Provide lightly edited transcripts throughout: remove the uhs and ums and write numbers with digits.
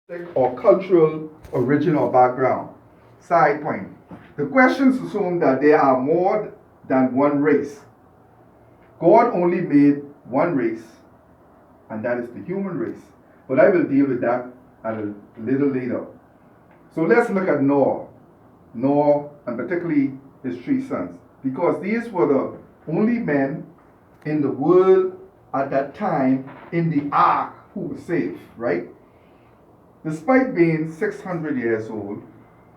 or cultural origin or background. Side point. The questions assume that there are more than one race. God only made one race, and that is the human race. But I will deal with that a little later. So let's look at Noah. Noah, and particularly his three sons, because these were the only men in the world at that time in the ark who were saved, right? Despite being 600 years old,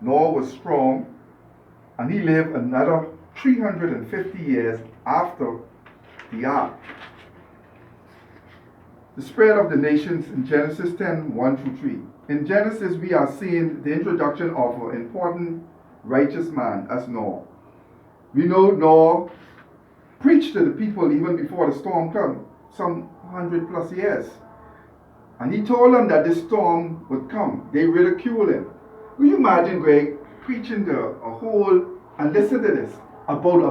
Noah was strong and he lived another 350 years after the ark. The spread of the nations in Genesis 10 1 through 3. In Genesis, we are seeing the introduction of an important righteous man as Noah. We know Noah preached to the people even before the storm came, some 100 plus years. And he told them that this storm would come. They ridiculed him. Can you imagine, Greg, preaching to a whole, and listen to this, about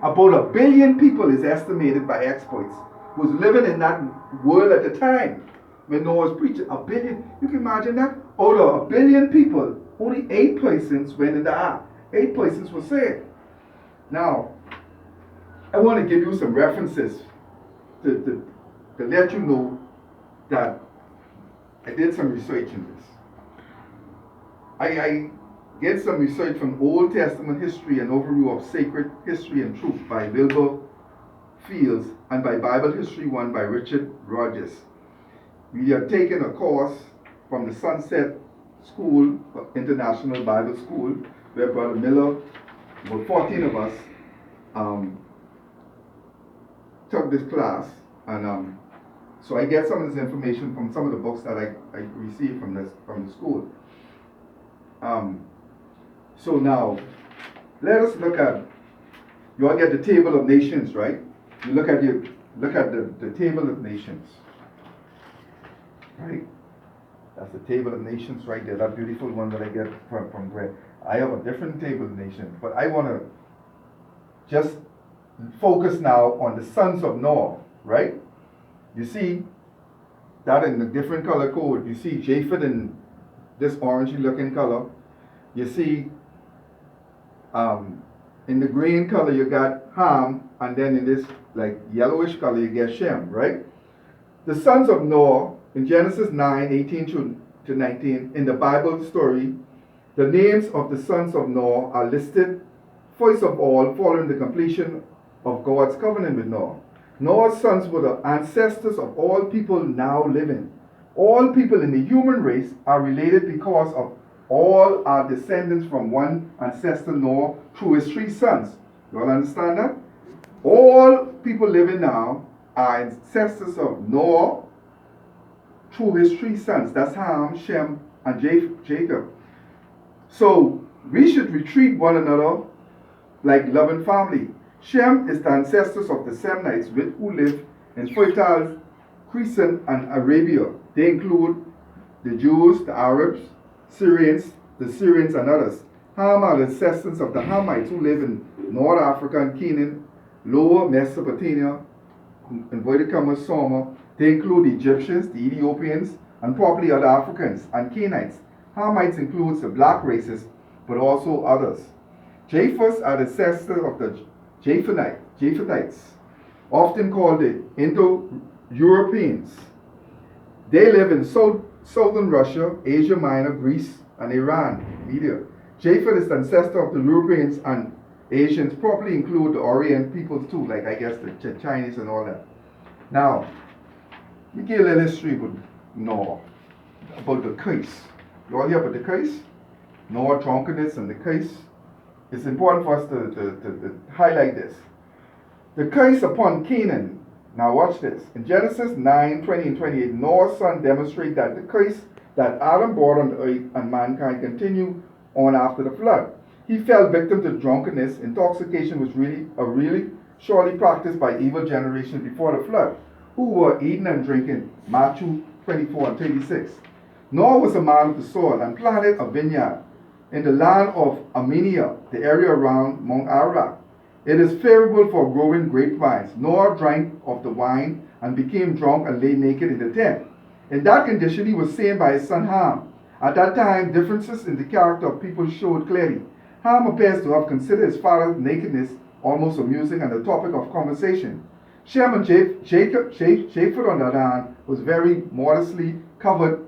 about a billion people is estimated by experts was living in that world at the time when Noah was preaching. A billion, you can imagine that? Out of a billion people, only 8 persons went in the ark. 8 persons were saved. Now, I want to give you some references to let you know that I did some research in this. I get some research from Old Testament history and overview of sacred history and truth by Wilbur Fields and by Bible History 1 by Richard Rogers. We are taking a course from the Sunset School, International Bible School, where Brother Miller, about 14 of us, took this class, and so I get some of this information from some of the books that I received from the school. So now, let us look at, you all get the table of nations, right? You look at the table of nations, right? That's the table of nations right there, that beautiful one that I get from Greg. I have a different table of nations, but I want to just focus now on the sons of Noah, right? You see that in a different color code. You see Japheth in this orangey looking color. You see in the green color you got Ham, and then in this like yellowish color you get Shem, right? The sons of Noah in Genesis 9, 18 to 19, in the Bible story, the names of the sons of Noah are listed first of all following the completion of God's covenant with Noah. Noah's sons were the ancestors of all people now living. All people in the human race are related because of all are descendants from one ancestor Noah through his 3 sons. You all understand that? All people living now are ancestors of Noah through his 3 sons. That's Ham, Shem, and Jacob. So we should treat one another like loving family. Shem is the ancestors of the Semnites who live in fertile Crescent and Arabia. They include the Jews, the Arabs, Syrians, the Syrians, and others. Ham are the ancestors of the Hamites who live in North Africa and Canaan, Lower Mesopotamia, inverted commas, Sumer. They include the Egyptians, the Ethiopians, and probably other Africans and Canaanites. Hamites includes the black races, but also others. Japheth are the ancestors of the Japhethites, often called the Indo-Europeans. They live in southern Russia, Asia Minor, Greece, and Iran. Japheth is the ancestor of the Europeans, and Asians probably include the Orient peoples too, like I guess the Chinese and all that. Now, we give a little history with Noah, about the curse. You all hear about the curse? Noah, drunkenness, and the curse. It's important for us to highlight this. The curse upon Canaan. Now watch this. In Genesis 9, 20 and 28, Noah's son demonstrate that the curse that Adam brought on the earth and mankind continued on after the flood. He fell victim to drunkenness. Intoxication was really surely practiced by evil generation before the flood, who were eating and drinking. Matthew 24 and 36. Noah was a man of the soil and planted a vineyard in the land of Armenia, the area around Mount Ararat. It is favorable for growing grapevines. Noah drank of the wine and became drunk and lay naked in the tent. In that condition, he was seen by his son Ham. At that time, differences in the character of people showed clearly. Ham appears to have considered his father's nakedness almost amusing and a topic of conversation. Shem and Japheth, on the other hand, was very modestly covered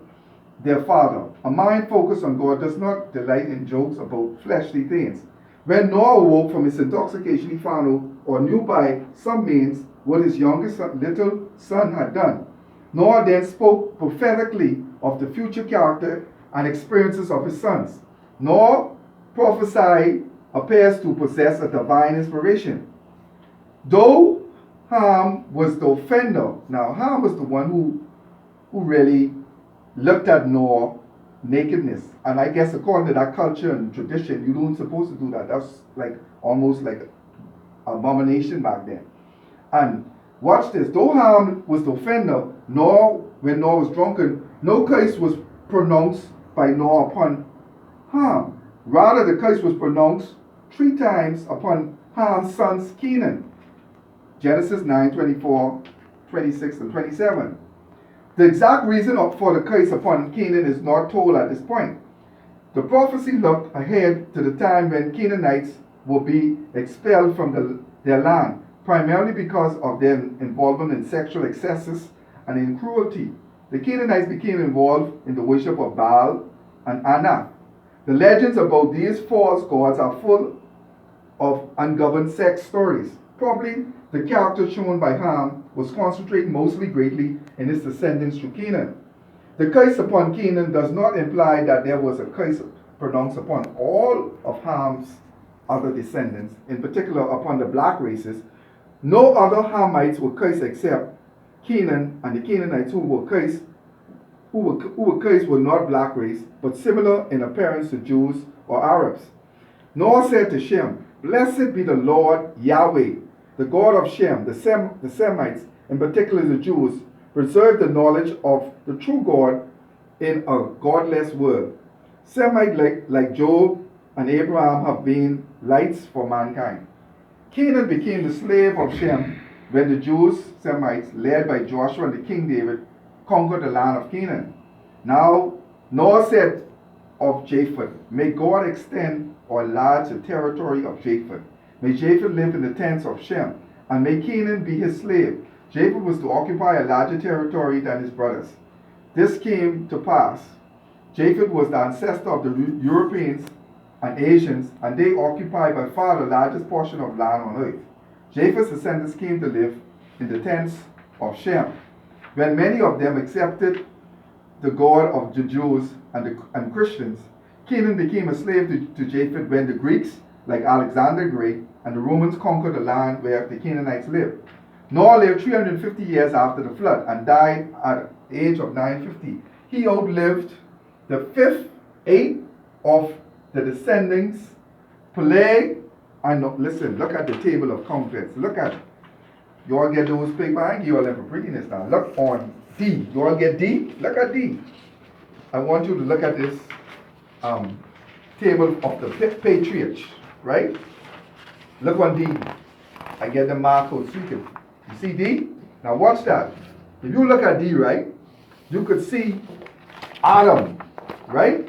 their father. A mind focused on God does not delight in jokes about fleshly things. When Noah awoke from his intoxication, he found out or knew by some means what his youngest little son had done. Noah then spoke prophetically of the future character and experiences of his sons. Noah prophesied appears to possess a divine inspiration. Though Ham was the offender, now Ham was the one who really looked at Noah's nakedness. And I guess according to that culture and tradition, you weren't supposed to do that. That's like almost like abomination back then. And watch this. Though Ham was the offender, when Noah was drunken, no curse was pronounced by Noah upon Ham. Rather, the curse was pronounced 3 times upon Ham's sons Canaan. Genesis 9, 24, 26, and 27. The exact reason for the curse upon Canaan is not told at this point. The prophecy looked ahead to the time when Canaanites will be expelled from their land, primarily because of their involvement in sexual excesses and in cruelty. The Canaanites became involved in the worship of Baal and Anath. The legends about these false gods are full of ungoverned sex stories. Probably the character shown by Ham was concentrated mostly greatly in his descendants through Canaan. The curse upon Canaan does not imply that there was a curse pronounced upon all of Ham's other descendants, in particular upon the black races. No other Hamites were cursed except Canaan, and the Canaanites who were cursed were not black race, but similar in appearance to Jews or Arabs. Noah said to Shem, "Blessed be the Lord Yahweh, the God of Shem." The Semites, in particular the Jews, preserved the knowledge of the true God in a godless world. Semites like Job and Abraham have been lights for mankind. Canaan became the slave of Shem when the Jews, Semites, led by Joshua and the King David, conquered the land of Canaan. Now, Noah said of Japheth, "May God extend or enlarge the territory of Japheth. May Japheth live in the tents of Shem, and may Canaan be his slave." Japheth was to occupy a larger territory than his brothers. This came to pass. Japheth was the ancestor of the Europeans and Asians, and they occupied by far the largest portion of land on earth. Japheth's descendants came to live in the tents of Shem. When many of them accepted the God of the Jews and Christians, Canaan became a slave to Japheth when the Greeks, like Alexander the Great, and the Romans conquered the land where the Canaanites lived. Noah lived 350 years after the flood and died at the age of 950. He outlived the 8 of the descendants, Peleg, and listen, look at the table of contents. Look at it. You all get those paper? I give you all them for prettiness now. Look on D. You all get D? Look at D. I want you to look at this table of the patriarchs, right? Look on D. I get the mark out so you see D? Now watch that. If you look at D, right, you could see Adam, right,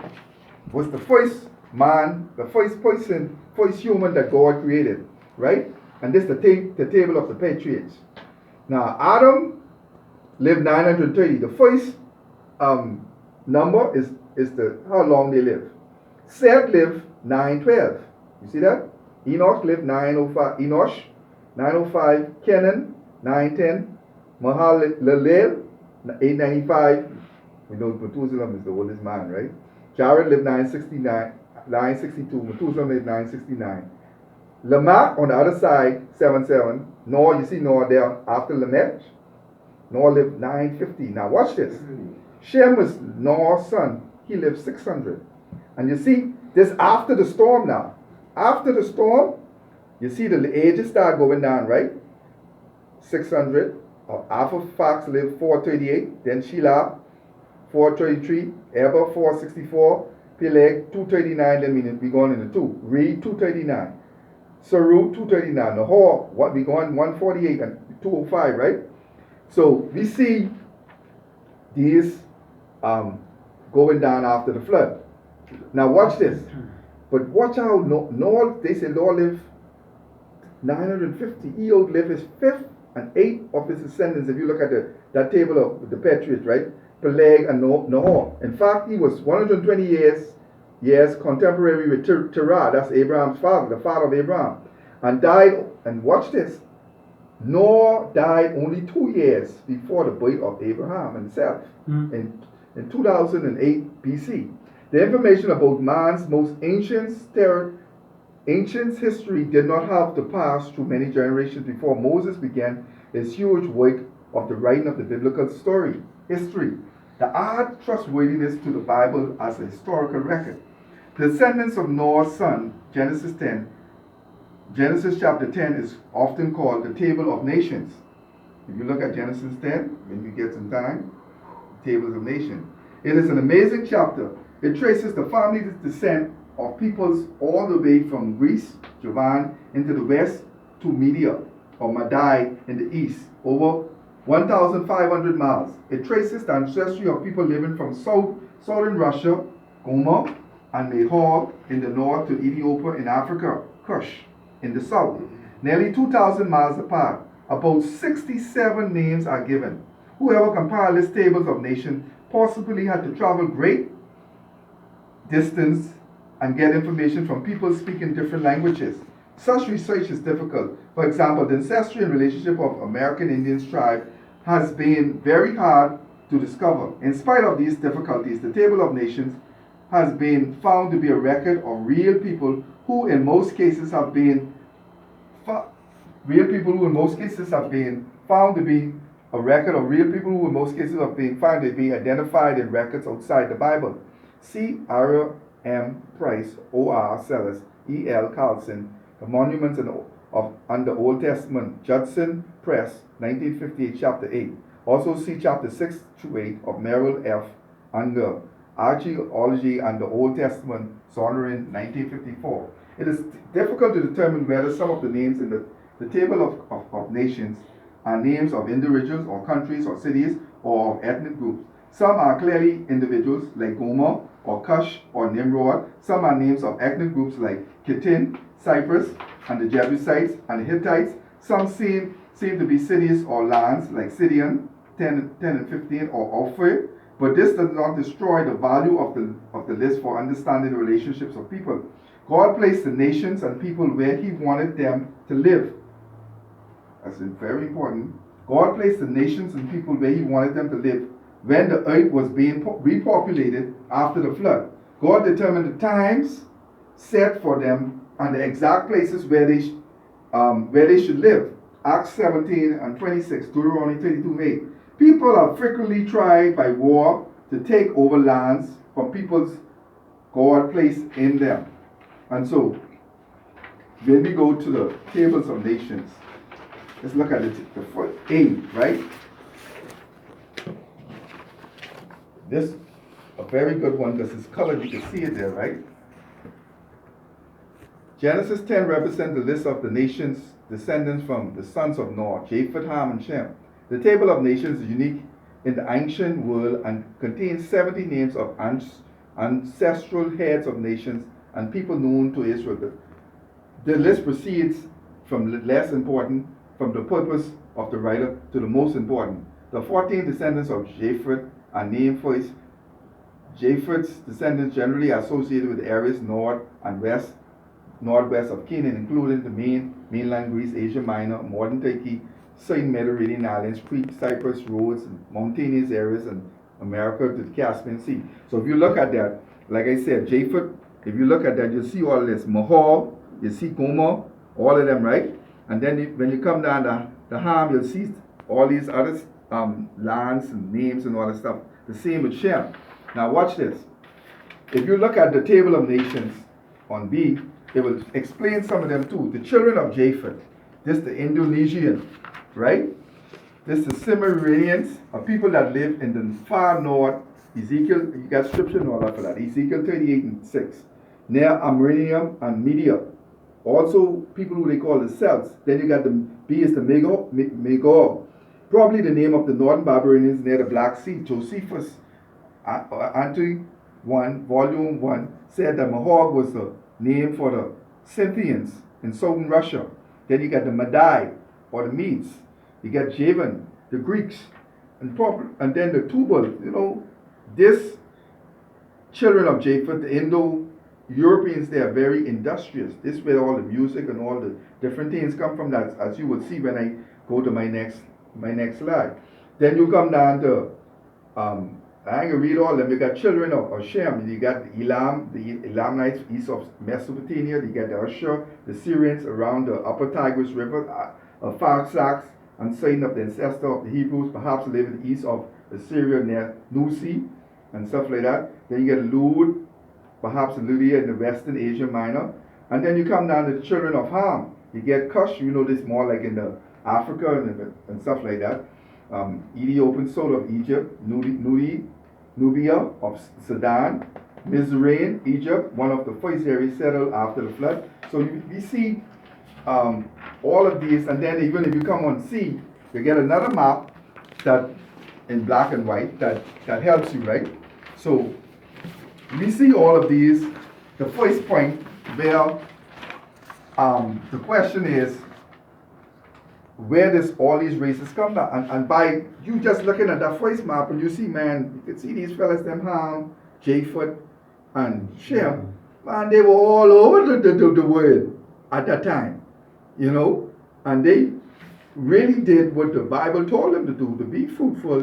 was the first man, the first person, first human that God created, right? And this is the table of the patriarchs. Now, Adam lived 930. The first number is how long they live. Seth lived 912. You see that? Enoch lived 905. 905. Kenan 910. Mahalalel 895. We know Methuselah is the oldest man, right? Jared lived 962. Methuselah lived 969. Lamech on the other side, 77. Noah, you see Noah there after Lamech. Noah lived 950. Now watch this. Shem was Noah's son. He lived 600. And you see, this after the storm now. After the storm, you see the ages start going down, right? 600. Arphaxad lived 438. Then Shelah, 433. Eber, 464. Peleg, 239. Then we going into 2. Reed, 239. Saru, 239. Nahor, what we going 148 and 205, right? So we see these going down after the flood. Now watch this. But watch how Noah, they say Noah lived 950. He outlived his fifth and eighth of his descendants. If you look at that table of the patriarchs, right? Peleg and Nahor. In fact, he was 120 years contemporary with Terah. That's Abraham's father, the father of Abraham. And died, and watch this, Noah died only 2 years before the birth of Abraham himself in 2008 BC. The information about man's most ancient history did not have to pass through many generations before Moses began his huge work of the writing of the biblical history. To add trustworthiness to the Bible as a historical record. The descendants of Noah's son, Genesis chapter 10 is often called the Table of Nations. If you look at Genesis 10, when you get some time, Tables of Nations. It is an amazing chapter. It traces the family descent of peoples all the way from Greece, Javan, into the west to Media, or Madai in the east, over 1,500 miles. It traces the ancestry of people living from southern Russia, Gomer, and Nahor in the north to Ethiopia in Africa, Kush in the south. Nearly 2,000 miles apart, about 67 names are given. Whoever compiled this tables of nations possibly had to travel great distance and get information from people speaking different languages. Such research is difficult. For example, the ancestry and relationship of American Indian tribe has been very hard to discover. In spite of these difficulties, the Table of Nations has been found to be a record of real people who in most cases have been found to be a record of real people who in most cases have been found to be identified in records outside the Bible. See Ira M. Price, O.R. Sellers, E.L. Carlson, The Monuments and the Old Testament, Judson Press, 1958, Chapter 8. Also see Chapter 6 to 8 of Merrill F. Unger, Archaeology and the Old Testament, Sonoran, 1954. It is difficult to determine whether some of the names in the Table of Nations are names of individuals or countries or cities or of ethnic groups. Some are clearly individuals like Gomer or Cush or Nimrod. Some are names of ethnic groups like Kittim, Cyprus, and the Jebusites and the Hittites. Some seem to be cities or lands like Sidon, 10 and 15, or Ophir. But this does not destroy the value of the list for understanding the relationships of people. God placed the nations and people where He wanted them to live. That's very important. God placed the nations and people where He wanted them to live when the earth was being repopulated after the flood. God determined the times set for them and the exact places where they should live. Acts 17 and 26, Deuteronomy 32:8. People are frequently tried by war to take over lands from peoples God placed in them. And so, when we go to the tables of nations, let's look at the first A, right? This a very good one because it's colored. You can see it there, right? Genesis 10 represents the list of the nations descendants from the sons of Noah, Japheth, Ham, and Shem. The Table of Nations is unique in the ancient world and contains 70 names of ancestral heads of nations and people known to Israel. The list proceeds from the less important, from the purpose of the writer, to the most important. The 14 descendants of Japheth are named first. Japheth's descendants generally are associated with areas north and northwest of Canaan, including the mainland Greece, Asia Minor, modern Turkey, certain Mediterranean islands, Crete, Cyprus, Rhodes, mountainous areas, and America to the Caspian Sea. So if you look at that, like I said, Japheth, if you look at that, you'll see all this. Mahal, you see Gomer, all of them, right? And then when you come down to Ham, you'll see all these other lands and names and all that stuff. The same with Shem. Now watch this. If you look at the Table of Nations on B, it will explain some of them too. The children of Japheth, this the Indonesian, right? This the Cimmerians, are people that live in the far north. Ezekiel, you got scripture and all that for that. Ezekiel 38 and 6. Near Amrinium and Media. Also people who they call the Celts. Then you got the B is the Magog. Probably the name of the northern Babylonians near the Black Sea. Josephus, Anti 1, Volume 1, said that Mahog was the name for the Scythians in southern Russia. Then you got the Madai, or the Medes. You got Javan, the Greeks, and then the Tubal. This children of Japheth, the Indo-Europeans, they are very industrious. This is where all the music and all the different things come from. That, as you will see when I go to my next slide. Then you come down to I ain't gonna read all of them. You got children of Shem. You got the Elamites east of Mesopotamia. You got the Ashur, the Syrians around the upper Tigris River, Pharsax and Sidon of the ancestor of the Hebrews, perhaps living east of Assyria near Nusi and stuff like that. Then you get Lud, perhaps Lydia in the Western Asia Minor. And then you come down to the children of Ham. You get Cush, this more like in the Africa and stuff like that. Ethiopian soul of Egypt, Nubia of Sudan, Mizraim, Egypt, one of the first areas settled after the flood. So we see all of these, and then even if you come on C, you get another map that in black and white that helps you, right? So we see all of these. The first point where the question is, where does all these races come from? And by you just looking at that first map, and you see, man, you can see these fellas, them Ham, Japheth, and Shem, man, they were all over the world at that time, and they really did what the Bible told them to do, to be fruitful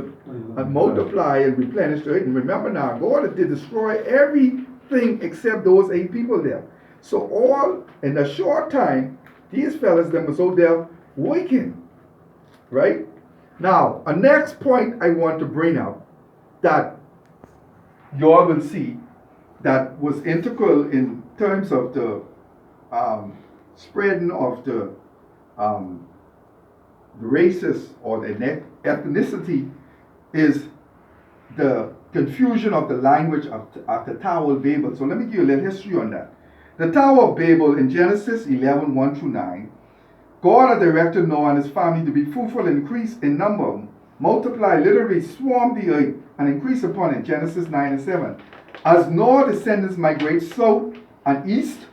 and multiply and replenish the earth. And remember now, God did destroy everything except those 8 people there. So all in a short time, these fellas them was out there working, right? Now, a next point I want to bring up that you all will see that was integral in terms of the spreading of the races or the ethnicity is the confusion of the language of the Tower of Babel. So let me give you a little history on that. The Tower of Babel in Genesis 11, 1-9, God had directed Noah and his family to be fruitful and increase in number, multiply, literally swarm the earth, and increase upon it, Genesis 9 and 7. As Noah's descendants migrate south and east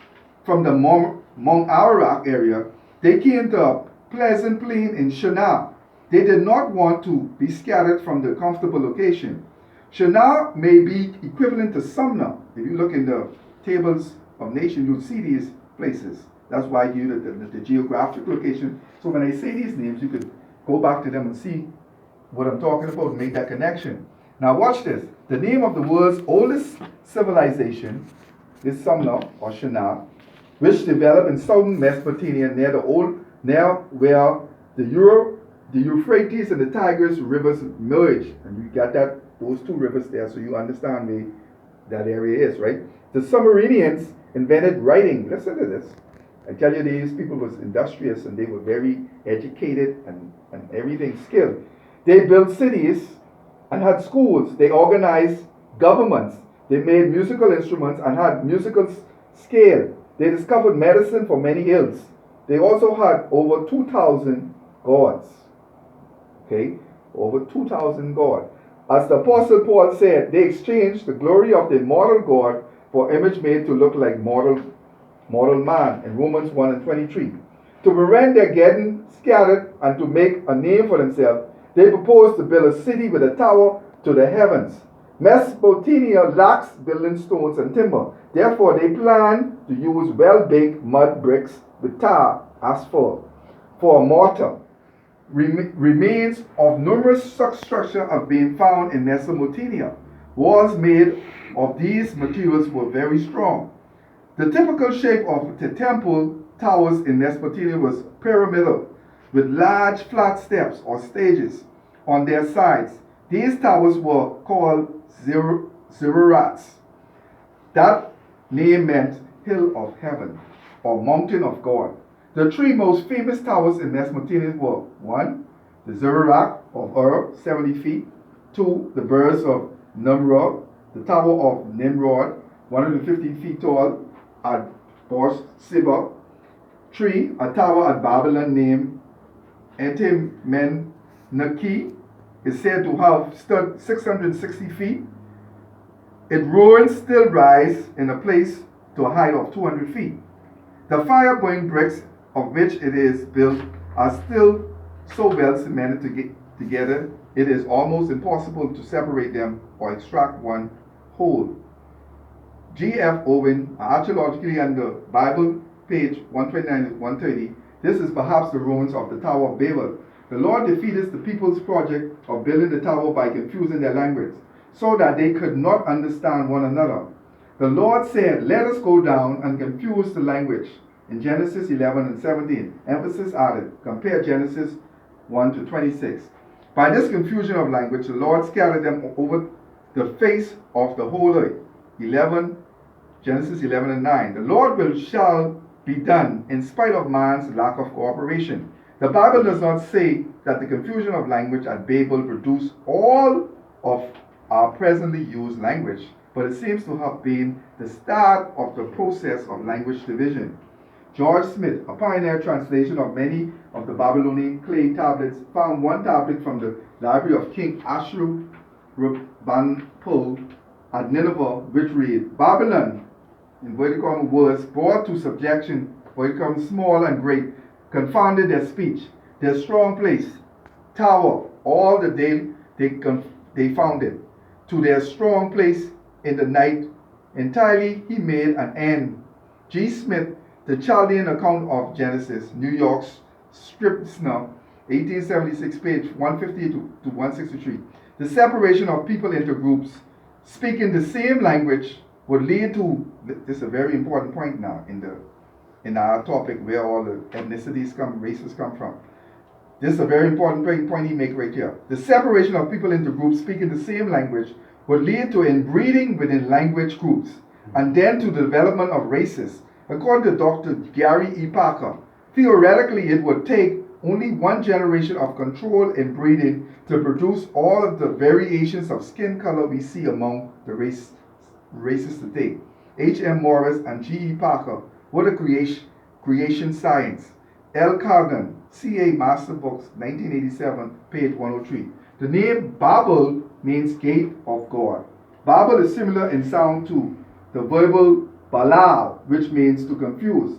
from the Mount Ararat area, they came to a pleasant plain in Shinar. They did not want to be scattered from the comfortable location. Shinar may be equivalent to Sumner. If you look in the tables of nations, you'll see these places. That's why I give you the geographic location. So when I say these names, you could go back to them and see what I'm talking about and make that connection. Now watch this. The name of the world's oldest civilization is Sumner or Shinar, which developed in southern Mesopotamia near where the Euphrates and the Tigris rivers merge. And you got those 2 rivers there, so you understand where that area is, right? The Sumerians invented writing. Listen to this. I tell you, these people was industrious and they were very educated and everything skilled. They built cities and had schools. They organized governments. They made musical instruments and had musical scale. They discovered medicine for many ills. They also had over 2,000 gods. Okay? Over 2,000 gods. As the Apostle Paul said, they exchanged the glory of the immortal God for image made to look like mortal man in Romans 1 and 23. To prevent their getting scattered and to make a name for themselves, they proposed to build a city with a tower to the heavens. Mesopotamia lacks building stones and timber. Therefore, they planned to use well-baked mud bricks with tar, asphalt, for a mortar. Remains of numerous such structures have been found in Mesopotamia. Walls made of these materials were very strong. The typical shape of the temple towers in Mesopotamia was pyramidal, with large flat steps or stages on their sides. These towers were called ziggurats. That name meant hill of heaven or mountain of God. The 3 most famous towers in Mesopotamia were 1, the ziggurat of Ur, 70 feet, 2, the birds of Nimrod, the tower of Nimrod, 150 feet tall, at Borsibah. 3, a tower at Babylon named Entimenhuset, Naki is said to have stood 660 feet. Its ruins still rise in a place to a height of 200 feet. The fire-burning bricks of which it is built are still so well cemented together it is almost impossible to separate them or extract one whole. G.F. Owen, archaeologically under Bible, page 129 to 130, this is perhaps the ruins of the Tower of Babel. The Lord defeated the people's project of building the tower by confusing their language, so that they could not understand one another. The Lord said, "Let us go down and confuse the language." In Genesis 11 and 17, emphasis added, compare Genesis 1 to 26. By this confusion of language, the Lord scattered them over the face of the whole earth. Genesis 11 and 9. The Lord will shall be done in spite of man's lack of cooperation. The Bible does not say that the confusion of language at Babel produced all of our presently used language, but it seems to have been the start of the process of language division. George Smith, a pioneer translation of many of the Babylonian clay tablets, found one tablet from the library of King Ashurbanipal at Nineveh, which read, "Babylon, in vertical comma, was brought to subjection, vertical comma, small and great, confounded their speech, their strong place, tower, all the day they found it, to their strong place in the night, entirely he made an end." G. Smith, The Chaldean Account of Genesis, New York, Scribner, 1876, page 150 to 163. The separation of people into groups speaking the same language would lead to, this is a very important point now in our topic where all the ethnicities races come from. This is a very important point he makes right here. The separation of people into groups speaking the same language would lead to inbreeding within language groups, and then to the development of races. According to Dr. Gary E. Parker, theoretically it would take only one generation of controlled inbreeding to produce all of the variations of skin color we see among the races today. H.M. Morris and G.E. Parker, What a Creation Science. L. Cargan, C.A. Master Books, 1987, page 103. The name Babel means gate of God. Babel is similar in sound to the verbal Balal, which means to confuse.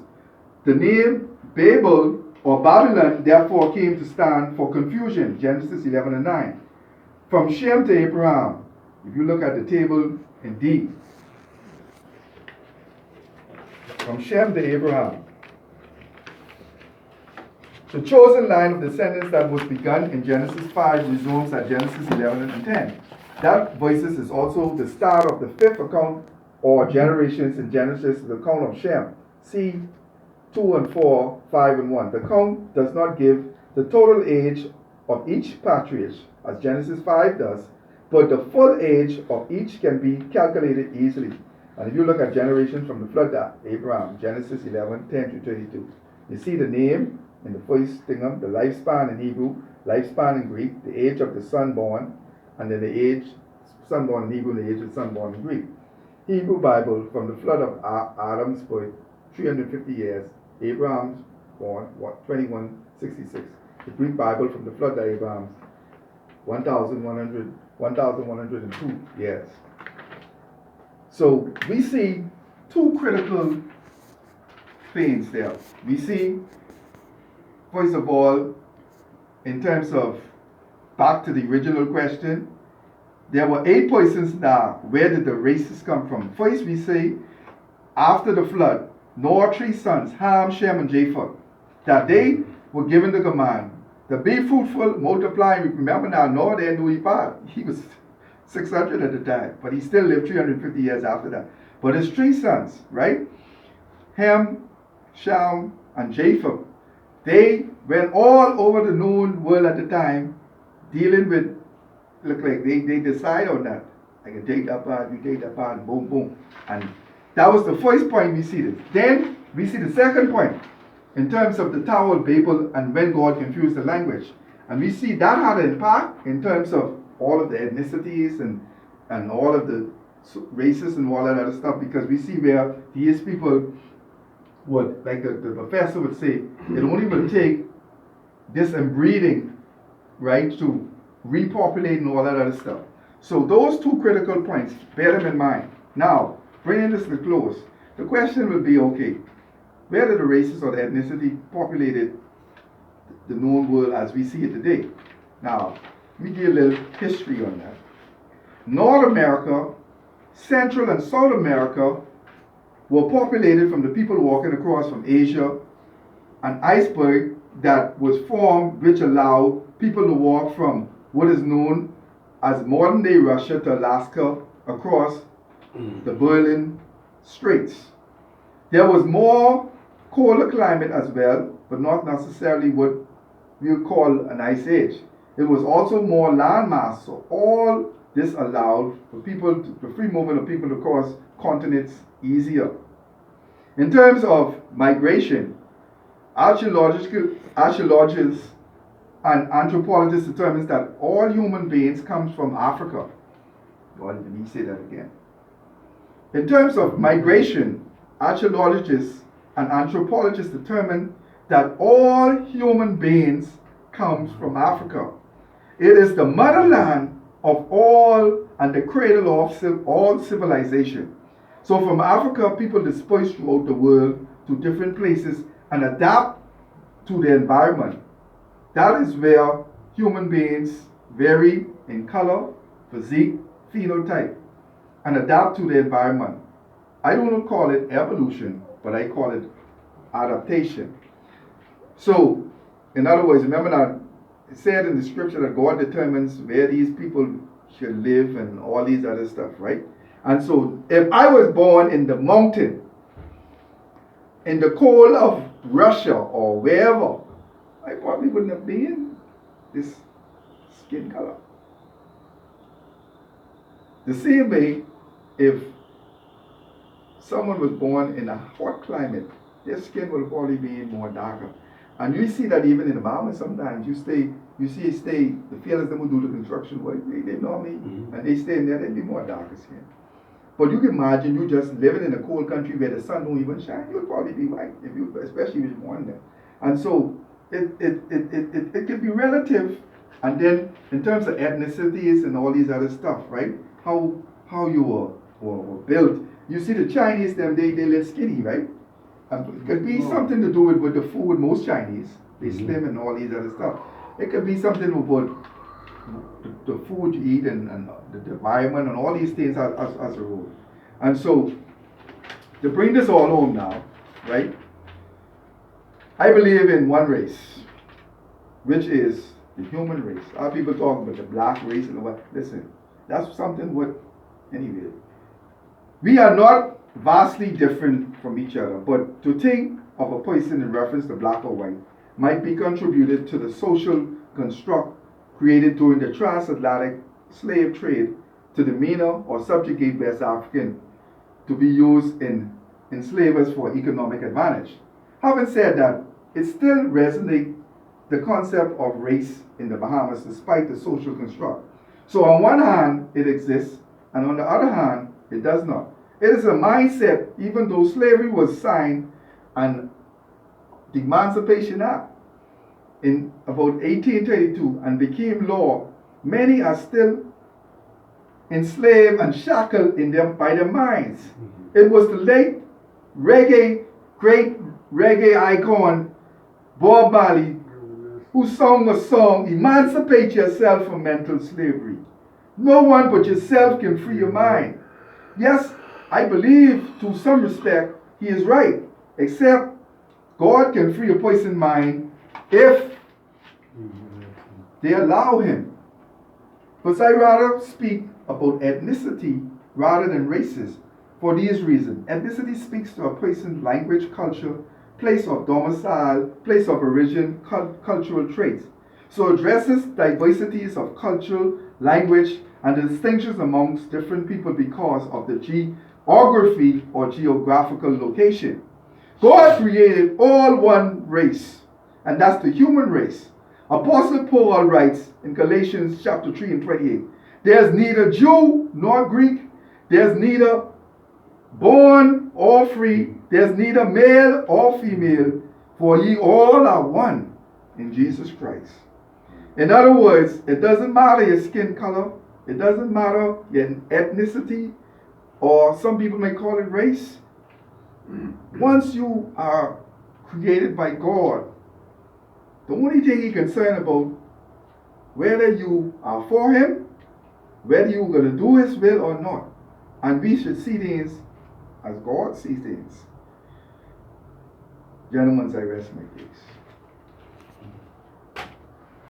The name Babel or Babylon therefore came to stand for confusion, Genesis 11 and 9. From Shem to Abraham, if you look at the table in D, from Shem to Abraham, the chosen line of descendants that was begun in Genesis 5 resumes at Genesis 11 and 10. That voices is also the start of the fifth account or generations in Genesis, the account of Shem. See 2 and 4, 5 and 1. The count does not give the total age of each patriarch, as Genesis 5 does, but the full age of each can be calculated easily. And if you look at generations from the flood to Abraham, Genesis 11, 10 to 32, you see the name in the first thing, the lifespan in Hebrew, lifespan in Greek, the age of the son born, and then the age, son born in Hebrew, the age of the son born in Greek. Hebrew Bible, from the flood of Adam's birth, 350 years, Abraham's born, 2166. The Greek Bible, from the flood to Abraham's, 1102 years. So we see two critical things there. We see, first of all, in terms of, back to the original question, there were 8 persons now. Where did the races come from? First, we say, after the flood, Noah 3 sons, Ham, Shem, and Japheth, that they were given the command to be fruitful, multiply. Remember now, Noah didn't do his part. He was 600 at the time, but he still lived 350 years after that. But his 3 sons, right? Ham, Shem, and Japheth, they went all over the known world at the time, dealing with, look like they decide on that. I can take that part, you take that part, boom, boom. And that was the first point we see this. Then we see the second point in terms of the Tower of Babel and when God confused the language. And we see that had an impact in terms of all of the ethnicities and all of the races and all that other stuff, because we see where these people would, like the professor would say, it only will take this inbreeding right, to repopulate and all that other stuff. So those two critical points, bear them in mind. Now, bringing this to close, the question will be, okay, where did the races or the ethnicity populated the known world as we see it today? Now, let me give a little history on that. North America, Central and South America were populated from the people walking across from Asia, an iceberg that was formed which allowed people to walk from what is known as modern day Russia to Alaska across the Bering Straits. There was more colder climate as well, but not necessarily what we would call an ice age. It was also more landmass, so all this allowed for people, the free movement of people across continents easier. In terms of migration, archaeologists and anthropologists determine that all human beings come from Africa. Well, let me say that again. In terms of migration, archaeologists and anthropologists determine that all human beings come from Africa. It is the motherland of all and the cradle of all civilization. So from Africa, people dispersed throughout the world to different places and adapt to the environment. That is where human beings vary in color, physique, phenotype, and adapt to the environment. I don't call it evolution, but I call it adaptation. So, in other words, remember that it said in the scripture that God determines where these people should live and all these other stuff, right? And so, if I was born in the mountain, in the cold of Russia or wherever, I probably wouldn't have been this skin color. The same way, if someone was born in a hot climate, their skin will probably be more darker. And you see that even in the mountains sometimes, the fellas that will do the construction work, they normally, and they stay in there, they'll be more darker skin. But you can imagine you just living in a cold country where the sun don't even shine, you'll probably be white, especially if you're born there. And so it can be relative. And then in terms of ethnicities and all these other stuff, right? How you were built. You see the Chinese, they live skinny, right? It could be something to do with the food. Most Chinese, they slim and all these other stuff. It could be something about the food you eat and the environment and all these things as a rule. And so, to bring this all home now, right? I believe in one race, which is the human race. A lot of people talk about the black race and what. Listen, that's something what, anyway. We are not vastly different from each other, but to think of a person in reference to black or white might be contributed to the social construct created during the transatlantic slave trade to demeanor or subjugate West African to be used in enslavers for economic advantage. Having said that, it still resonates the concept of race in the Bahamas despite the social construct. So on one hand, it exists, and on the other hand, it does not. It is a mindset, even though slavery was signed and the Emancipation Act in about 1832 and became law, many are still enslaved and shackled by their minds. It was the late great reggae icon, Bob Marley, who sung a song, "Emancipate yourself from mental slavery. No one but yourself can free your mind." Yes, I believe to some respect he is right, except God can free a person's mind if they allow him. But I rather speak about ethnicity rather than races for these reasons. Ethnicity speaks to a person's language, culture, place of domicile, place of origin, cultural traits. So addresses diversities of cultural, language, and the distinctions amongst different people because of the geography or geographical location. God created all one race, and that's the human race. Apostle Paul writes in Galatians chapter 3 and 28, "There's neither Jew nor Greek, there's neither born or free, there's neither male or female, for ye all are one in Jesus Christ." In other words, it doesn't matter your skin color, it doesn't matter your ethnicity, or some people may call it race. Once you are created by God, the only thing He's concerned about, whether you are for Him, whether you're going to do His will or not. And we should see things as God sees things. Gentlemen, I rest my case.